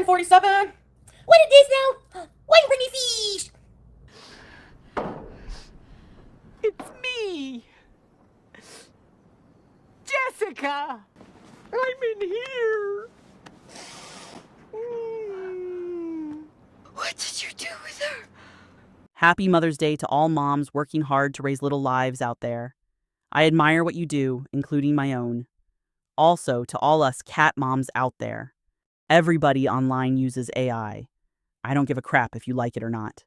47. What is this now? Why you bring me fish? It's me, Jessica. I'm in here. What did you do with her? Happy Mother's Day to all moms working hard to raise little lives out there. I admire what you do, including my own. Also, to all us cat moms out there. Everybody online uses AI. I don't give a crap if you like it or not.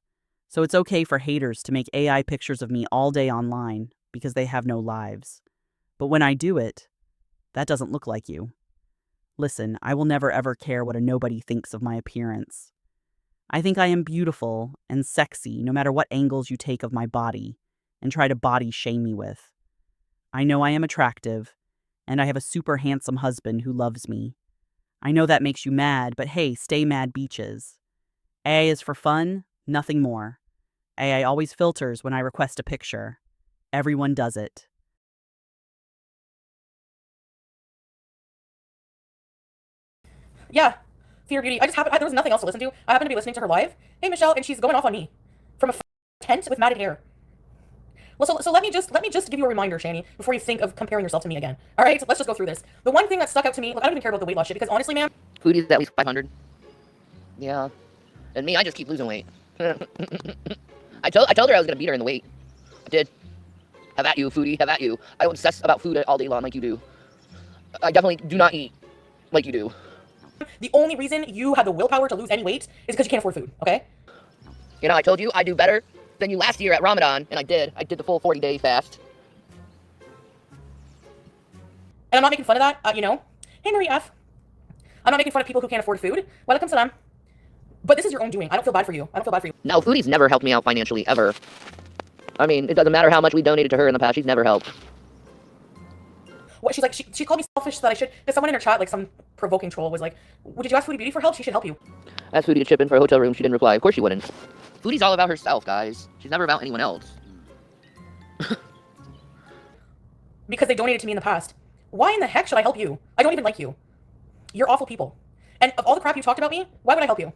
So it's okay for haters to make AI pictures of me all day online because they have no lives. But when I do it, that doesn't look like you. Listen, I will never ever care what a nobody thinks of my appearance. I think I am beautiful and sexy no matter what angles you take of my body and try to body shame me with. I know I am attractive, and I have a super handsome husband who loves me. I know that makes you mad, but hey, stay mad beaches. AI is for fun, nothing more. AI always filters when I request a picture. Everyone does it. Yeah, Foodie Beauty. There was nothing else to listen to. I happened to be listening to her live. Hey, Michelle, and she's going off on me from a tent with matted hair. Well, so let me just give you a reminder, Shanny, before you think of comparing yourself to me again. All right, let's just go through this. The one thing that stuck out to me, look, I don't even care about the weight loss shit because honestly, man, Foodie's at least 500. Yeah, and me, I just keep losing weight. I told her I was gonna beat her in the weight. I did. Have at you, Foodie. Have at you. I don't obsess about food all day long like you do. I definitely do not eat like you do. the only reason you have the willpower to lose any weight is because you can't afford food. Okay? You know, I told you I do better than you last year at Ramadan, and I did. I did the full 40-day fast. And I'm not making fun of that. Hey Marie F. I'm not making fun of people who can't afford food. Welcome to them. But this is your own doing. I don't feel bad for you. No, Foodie's never helped me out financially, ever. I mean, it doesn't matter how much we donated to her in the past, she's never helped. What, she's like, she called me selfish so that I should, because someone in her chat, like some provoking troll was like, did you ask Foodie Beauty for help? She should help you. Asked Foodie to chip in for a hotel room, she didn't reply. Of course she wouldn't. Foodie's all about herself, guys. She's never about anyone else. Because they donated to me in the past. Why in the heck should I help you? I don't even like you. You're awful people. And of all the crap you talked about me, why would I help you?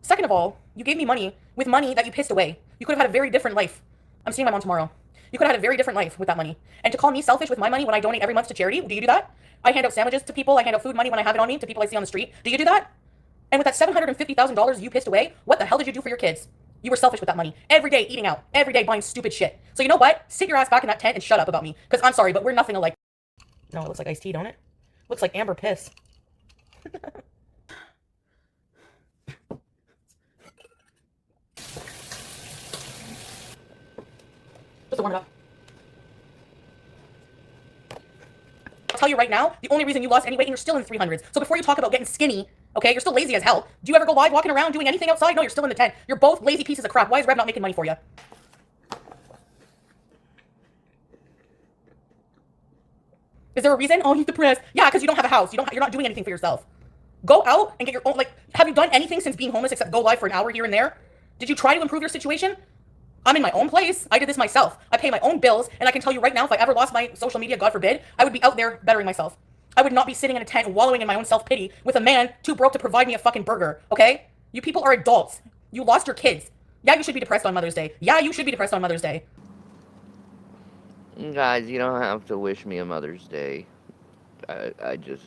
Second of all, you gave me money with money that you pissed away. You could have had a very different life. I'm seeing my mom tomorrow. You could have had a very different life with that money. And to call me selfish with my money when I donate every month to charity, do you do that? I hand out sandwiches to people. I hand out food money when I have it on me to people I see on the street. Do you do that? And with that $750,000 you pissed away, what the hell did you do for your kids? You were selfish with that money. Every day eating out. Every day buying stupid shit. So you know what? Sit your ass back in that tent and shut up about me. Because I'm sorry, but we're nothing alike. No, it looks like iced tea, don't it? Looks like amber piss. Just to warm it up. I'll tell you right now, the only reason you lost any weight and you're still in the 300s. So before you talk about getting skinny, okay, you're still lazy as hell. Do you ever go live walking around doing anything outside? No, you're still in the tent. You're both lazy pieces of crap. Why is Rev not making money for you? Is there a reason? Oh, you're depressed. Yeah, because you don't have a house. You're not doing anything for yourself. Go out and get your own, have you done anything since being homeless except go live for an hour here and there? Did you try to improve your situation? I'm in my own place. I did this myself. I pay my own bills, and I can tell you right now, if I ever lost my social media, God forbid, I would be out there bettering myself. I would not be sitting in a tent wallowing in my own self-pity with a man too broke to provide me a fucking burger, okay? You people are adults. You lost your kids. Yeah, you should be depressed on Mother's Day. Yeah, you should be depressed on Mother's Day. Guys, you don't have to wish me a Mother's Day. I just...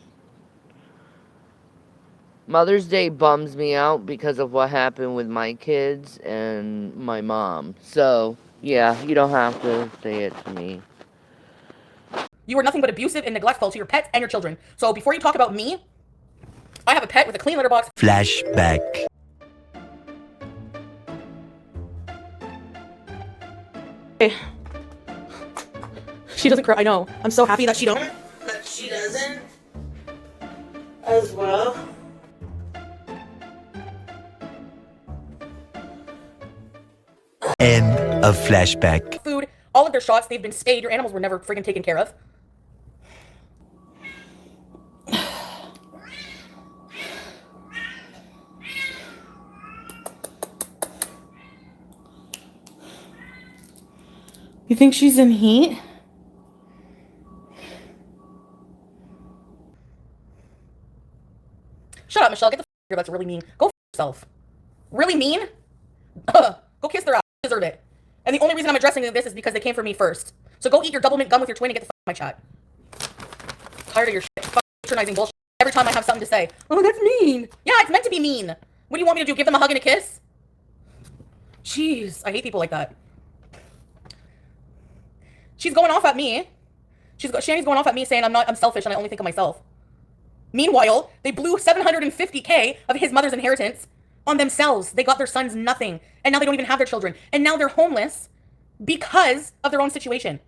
Mother's Day bums me out because of what happened with my kids and my mom. So, yeah, you don't have to say it to me. You are nothing but abusive and neglectful to your pets and your children. So before you talk about me, I have a pet with a clean litter box. Flashback. Hey. She doesn't cry. I know. I'm so happy that she don't. That she doesn't. As well. End of flashback. Food, all of their shots, they've been spayed. Your animals were never friggin' taken care of. You think she's in heat? Shut up, Michelle. Get the that's really mean. Go f yourself. Really mean? Go kiss their ass. You deserve it. And the only reason I'm addressing this is because they came for me first. So go eat your double mint gum with your twin and get the f out of my chat. Tired of your shit. Fucking patronizing bullshit. Every time I have something to say. Oh, that's mean. Yeah, it's meant to be mean. What do you want me to do? Give them a hug and a kiss? Jeez, I hate people like that. She's going off at me. Shanny's going off at me saying I'm selfish and I only think of myself. Meanwhile, they blew $750K of his mother's inheritance on themselves. They got their sons nothing. And now they don't even have their children. And now they're homeless because of their own situation.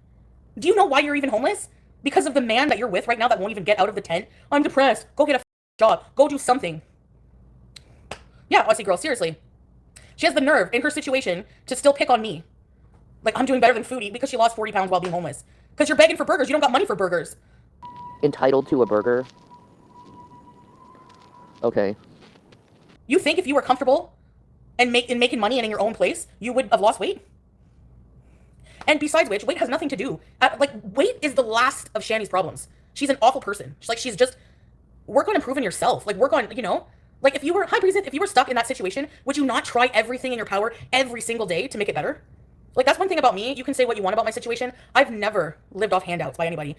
Do you know why you're even homeless? Because of the man that you're with right now that won't even get out of the tent. I'm depressed. Go get a job. Go do something. Yeah, Aussie girl, seriously. She has the nerve in her situation to still pick on me. Like I'm doing better than Foodie because she lost 40 pounds while being homeless. Because you're begging for burgers. You don't got money for burgers. Entitled to a burger? Okay. You think if you were comfortable and making money and in your own place, you would have lost weight? And besides which, weight has nothing to do. Weight is the last of Shanny's problems. She's an awful person. She's just, work on improving yourself. Like, work on, like if you were, if you were stuck in that situation, would you not try everything in your power every single day to make it better? Like, that's one thing about me. You can say what you want about my situation. I've never lived off handouts by anybody.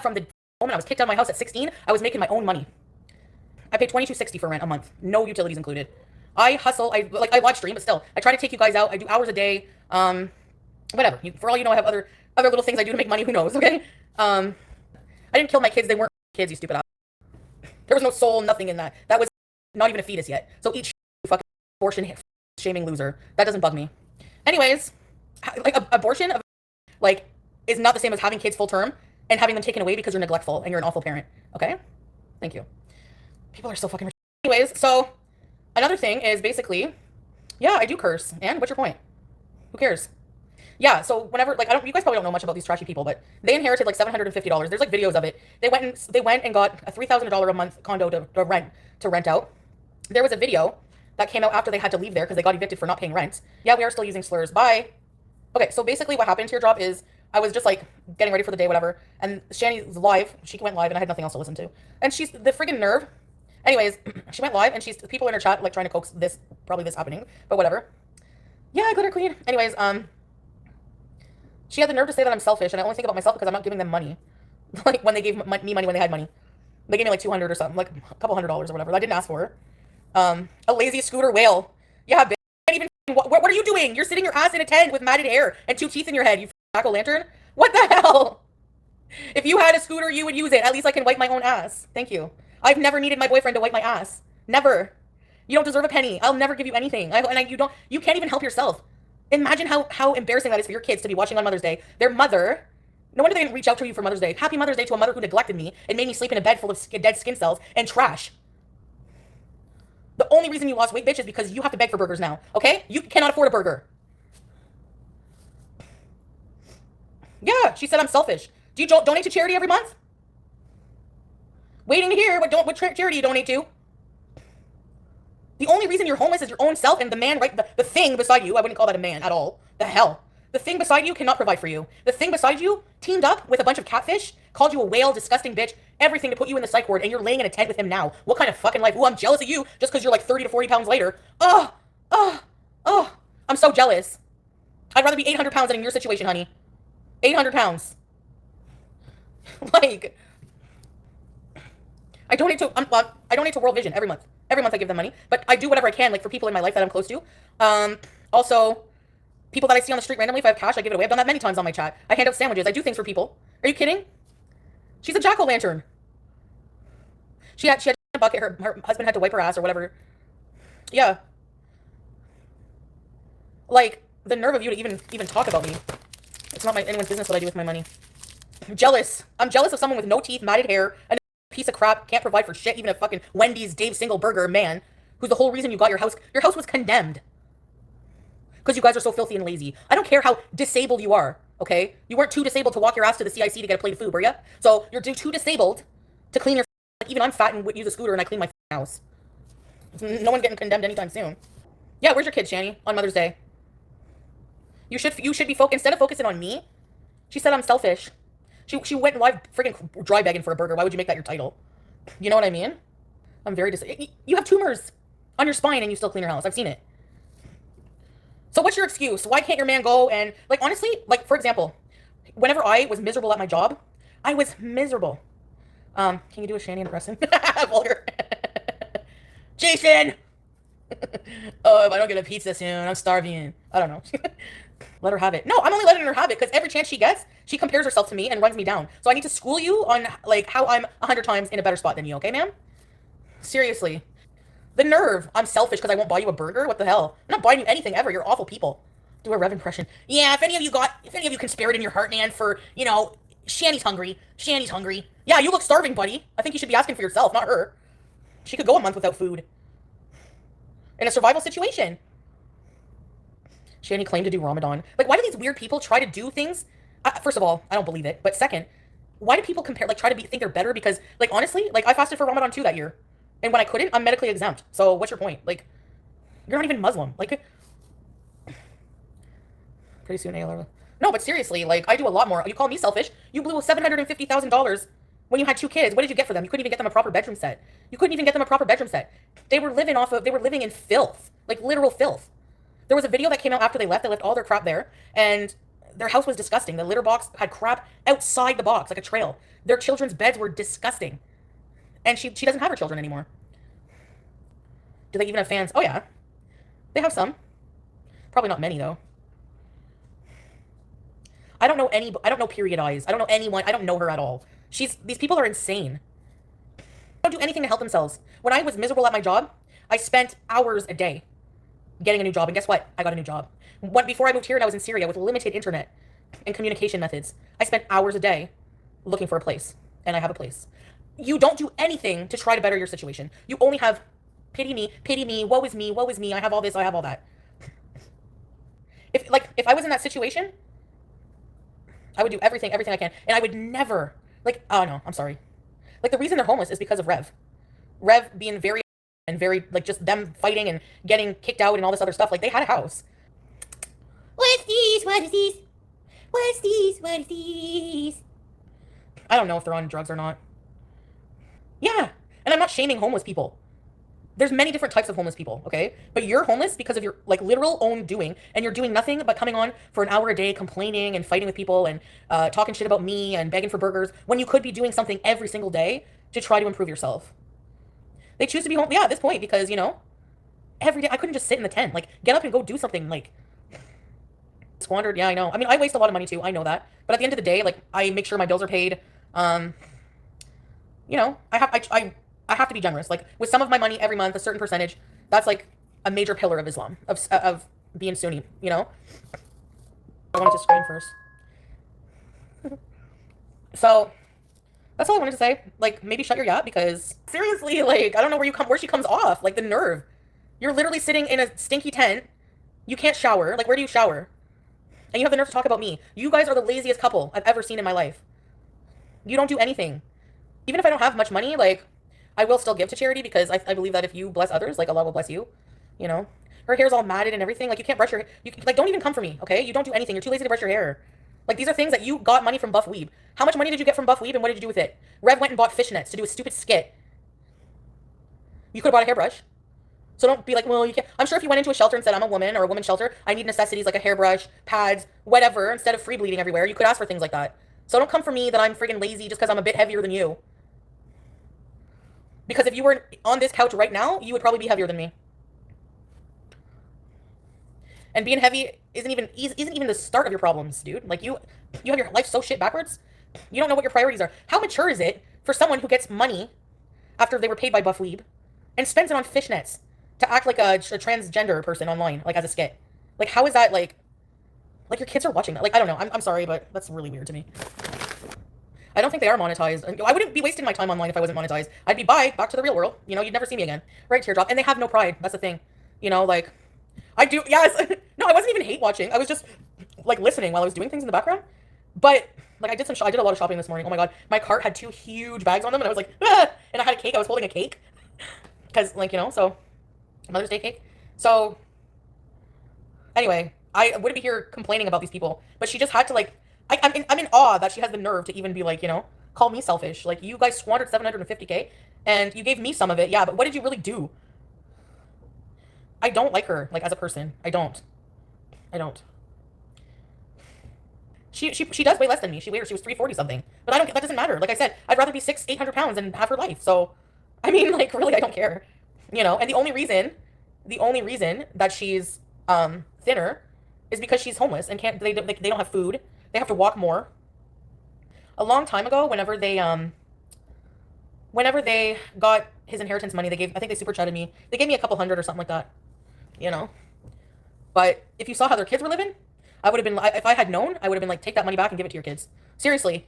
From the moment I was kicked out of my house at 16, I was making my own money. I pay $22.60 for rent a month, no utilities included. I hustle, I live stream, but still, I try to take you guys out. I do hours a day. Whatever. For all you know, I have other little things I do to make money. Who knows? Okay. I didn't kill my kids. They weren't kids. You stupid ass. There was no soul, nothing in that. That was not even a fetus yet. So eat you fucking abortion shaming loser. That doesn't bug me. Anyways, abortion is not the same as having kids full term and having them taken away because you're neglectful and you're an awful parent. Okay? Thank you. People are so fucking rich. Anyways, so another thing is basically, yeah, I do curse. And what's your point? Who cares? Yeah, so whenever, you guys probably don't know much about these trashy people, but they inherited $750. There's videos of it. They went and got a $3,000 a month condo to rent out. There was a video that came out after they had to leave there because they got evicted for not paying rent. Yeah, we are still using slurs. Bye. Okay, so basically what happened, Teardrop, is I was just getting ready for the day, whatever, and Shanny's live. She went live and I had nothing else to listen to. And she's the friggin' nerve. Anyways, she went live and people in her chat trying to coax this happening, but whatever. Yeah, glitter queen. Anyways, she had the nerve to say that I'm selfish and I only think about myself because I'm not giving them money. When they gave me money when they had money. They gave me $200 or something, a couple $100 or whatever. I didn't ask for her. A lazy scooter whale. Yeah, bitch. What are you doing? You're sitting your ass in a tent with matted hair and 2 teeth in your head, you jack-o'-lantern. What the hell? If you had a scooter, you would use it. At least I can wipe my own ass. Thank you. I've never needed my boyfriend to wipe my ass. Never. You don't deserve a penny. I'll never give you anything. You can't even help yourself. Imagine how embarrassing that is for your kids to be watching on Mother's Day. Their mother, no wonder they didn't reach out to you for Mother's Day. Happy Mother's Day to a mother who neglected me and made me sleep in a bed full of dead skin cells and trash. The only reason you lost weight, bitch, is because you have to beg for burgers now, okay? You cannot afford a burger. Yeah, she said I'm selfish. Do you donate to charity every month? Waiting to hear what charity you donate to. The only reason you're homeless is your own self and the man, the thing beside you. I wouldn't call that a man at all. The hell. The thing beside you cannot provide for you. The thing beside you teamed up with a bunch of catfish, called you a whale, disgusting bitch, everything to put you in the psych ward, and you're laying in a tent with him now. What kind of fucking life? Ooh, I'm jealous of you just because you're 30 to 40 pounds later. I'm so jealous. I'd rather be 800 pounds than in your situation, honey. 800 pounds. I donate to World Vision every month. Every month I give them money, but I do whatever I can, for people in my life that I'm close to. Also, people that I see on the street randomly, if I have cash, I give it away. I've done that many times on my chat. I hand out sandwiches. I do things for people. Are you kidding? She's a jack-o'-lantern. She had a bucket. Her husband had to wipe her ass or whatever. Yeah. The nerve of you to even talk about me. It's not anyone's business what I do with my money. I'm jealous. I'm jealous of someone with no teeth, matted hair, and a piece of crap, can't provide for shit, even a fucking Wendy's Dave Single Burger man, who's the whole reason you got your house. Your house was condemned. Because you guys are so filthy and lazy. I don't care how disabled you are, okay? You weren't too disabled to walk your ass to the CIC to get a plate of food, were you? So you're too disabled to clean your even I'm fat and use a scooter and I clean my house. No one's getting condemned anytime soon. Yeah, where's your kid, Shanny, on Mother's Day? You should be focused, instead of focusing on me, she said I'm selfish. She went live freaking dry begging for a burger. Why would you make that your title? You know what I mean? I'm very you have tumors on your spine and you still clean your house. I've seen it. So what's your excuse? Why can't your man go and, like, honestly, like, for example, whenever I was miserable at my job, I was miserable. Can you do a Shanny and Rev? Vulgar. Jason! Oh, if I don't get a pizza soon, I'm starving. I don't know. Let her have it. No, I'm only letting her have it because every chance she gets, she compares herself to me and runs me down. So I need to school you on, like, how I'm 100 times in a better spot than you, okay, ma'am? Seriously. The nerve. I'm selfish because I won't buy you a burger? What the hell? I'm not buying you anything ever. You're awful people. Do a Rev impression. Yeah, if any of you can spare it in your heart, man, for, you know, Shanny's hungry. Shanny's hungry. Yeah, you look starving, buddy. I think you should be asking for yourself, not her. She could go a month without food. In a survival situation. Shanny claimed to do Ramadan. Like, why do these weird people try to do things? First of all, I don't believe it. But second, why do people compare, like, try to think they're better? Because, like, honestly, like, I fasted for Ramadan too that year. And when I couldn't, I'm medically exempt. So what's your point? Like, you're not even Muslim. Like, pretty soon, ALR. No, but seriously, like, I do a lot more. You call me selfish. You blew $750,000 when you had 2 kids. What did you get for them? You couldn't even get them a proper bedroom set. You couldn't even get them a proper bedroom set. They were living in filth. Like, literal filth. There was a video that came out after they left. They left all their crap there. And their house was disgusting. The litter box had crap outside the box, like a trail. Their children's beds were disgusting. And she doesn't have her children anymore. Do they even have fans? Oh, yeah. They have some. Probably not many, though. I don't know Period Eyes. I don't know anyone. I don't know her at all. These people are insane. They don't do anything to help themselves. When I was miserable at my job, I spent hours a day getting a new job. And guess what? I got a new job. Before I moved here and I was in Syria with limited internet and communication methods, I spent hours a day looking for a place. And I have a place. You don't do anything to try to better your situation. You only have pity me, woe is me, I have all this, I have all that. If I was in that situation, I would do everything I can. And I would never, like, oh no, I'm sorry. Like, the reason they're homeless is because of Rev. Rev being very, like, just them fighting and getting kicked out and all this other stuff. Like, they had a house. What's these? What is these? What's these? What is these? I don't know if they're on drugs or not. Yeah, and I'm not shaming homeless people. There's many different types of homeless people, okay? But you're homeless because of your, like, literal own doing, and you're doing nothing but coming on for an hour a day complaining and fighting with people and talking shit about me and begging for burgers when you could be doing something every single day to try to improve yourself. They choose to be home, yeah, at this point, because, you know, every day, I couldn't just sit in the tent. Like, get up and go do something, like, squandered, yeah, I know. I mean, I waste a lot of money too, I know that. But at the end of the day, like, I make sure my bills are paid. You know, I have to be generous. Like, with some of my money every month, a certain percentage, that's like a major pillar of Islam, of being Sunni, you know? I wanted to screen first. So, that's all I wanted to say. Like, maybe shut your yap, because seriously, like, I don't know where she comes off. Like, the nerve. You're literally sitting in a stinky tent. You can't shower. Like, where do you shower? And you have the nerve to talk about me. You guys are the laziest couple I've ever seen in my life. You don't do anything. Even if I don't have much money, like, I will still give to charity, because I believe that if you bless others, like, Allah will bless you, you know? Her hair's all matted and everything. Like, you can't brush your hair. Like, don't even come for me, okay? You don't do anything. You're too lazy to brush your hair. Like, these are things that you got money from Buff Weeb. How much money did you get from Buff Weeb, and what did you do with it? Rev went and bought fishnets to do a stupid skit. You could have bought a hairbrush. So don't be like, well, you can't. I'm sure if you went into a shelter and said, I'm a woman, or a woman's shelter, I need necessities like a hairbrush, pads, whatever, instead of free bleeding everywhere, you could ask for things like that. So don't come for me that I'm friggin' lazy just because I'm a bit heavier than you. Because if you were on this couch right now, you would probably be heavier than me. And being heavy isn't even the start of your problems, dude. Like, you have your life so shit backwards. You don't know what your priorities are. How mature is it for someone who gets money after they were paid by Buff Weeb and spends it on fishnets to act like a transgender person online, like, as a skit? Like, how is that, like your kids are watching that? Like, I don't know. I'm sorry, but that's really weird to me. I don't think they are monetized. I wouldn't be wasting my time online if I wasn't monetized. I'd be back to the real world. You know, you'd never see me again. Right, teardrop. And they have no pride. That's the thing. You know, like, I do, yes. No, I wasn't even hate watching. I was just, like, listening while I was doing things in the background. But, like, I did a lot of shopping this morning. Oh my god. My cart had 2 huge bags on them, and I was like, ah! And I had a cake. I was holding a cake. Because, like, you know, so Mother's Day cake. So, anyway, I wouldn't be here complaining about these people, but she just had to, like, I'm in awe that she has the nerve to even be like, you know, call me selfish. Like, you guys squandered 750K, and you gave me some of it, yeah, but what did you really do? I don't like her, like, as a person. I don't. She does weigh less than me. She was 340 something. But that doesn't matter. Like I said, I'd rather be 800 pounds and have her life. So, I mean, like, really, I don't care. You know, and the only reason that she's thinner is because she's homeless and they don't have food. They have to walk more. A long time ago, whenever they got his inheritance money, I think they super chatted me. They gave me a couple hundred or something like that. You know? But if you saw how their kids were living, I would have been, if I had known, I would have been like, take that money back and give it to your kids. Seriously.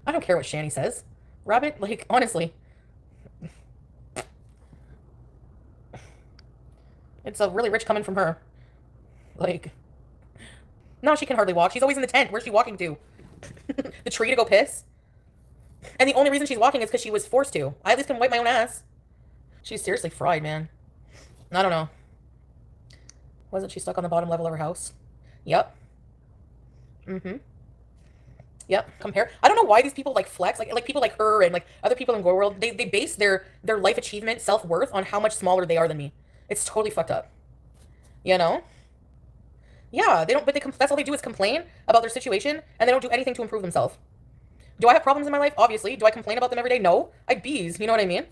I don't care what Shanny says. Rabbit, like, honestly. It's a really rich coming from her. Like, no, she can hardly walk. She's always in the tent. Where's she walking to? The tree to go piss? And the only reason she's walking is because she was forced to. I at least can wipe my own ass. She's seriously fried, man. I don't know. Wasn't she stuck on the bottom level of her house? Yep. Yep. Compare. I don't know why these people like flex, like people like her and like other people in Go World. They base their life achievement, self-worth on how much smaller they are than me. It's totally fucked up. You know? Yeah, they don't. But that's all they do is complain about their situation, and they don't do anything to improve themselves. Do I have problems in my life? Obviously. Do I complain about them every day? No. I bees. You know what I mean?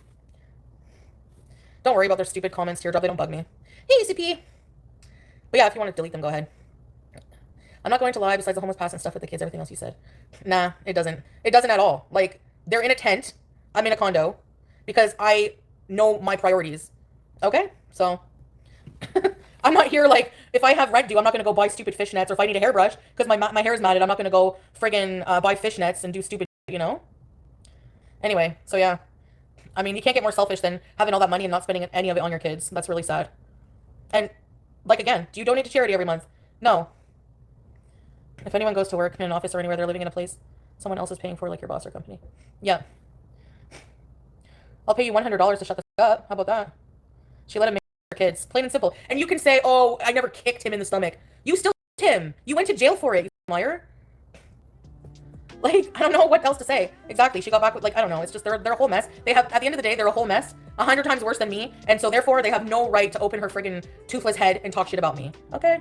Don't worry about their stupid comments, Teardrop. They don't bug me. Hey, CP. But yeah, if you want to delete them, go ahead. I'm not going to lie, besides the homeless pass and stuff with the kids, everything else you said. Nah, it doesn't. It doesn't at all. Like, they're in a tent. I'm in a condo. Because I know my priorities. Okay? So, I'm not here, like, if I have rent due, I'm not going to go buy stupid fishnets, or if I need a hairbrush, because my hair is matted, I'm not going to go friggin' buy fishnets and do stupid, you know? Anyway, so yeah. I mean, you can't get more selfish than having all that money and not spending any of it on your kids. That's really sad. And, like, again, do you donate to charity every month? No. If anyone goes to work in an office or anywhere, they're living in a place someone else is paying for, like your boss or company. Yeah. I'll pay you $100 to shut the f up. How about that? She let him make her kids. Plain and simple. And you can say, oh, I never kicked him in the stomach. You still kicked him. You went to jail for it, you liar. Like, I don't know what else to say. Exactly. She got back with, like, I don't know. It's just, they're a whole mess. They have, at the end of the day, they're a whole mess. 100 times worse than me. And so, therefore, they have no right to open her friggin' toothless head and talk shit about me. Okay?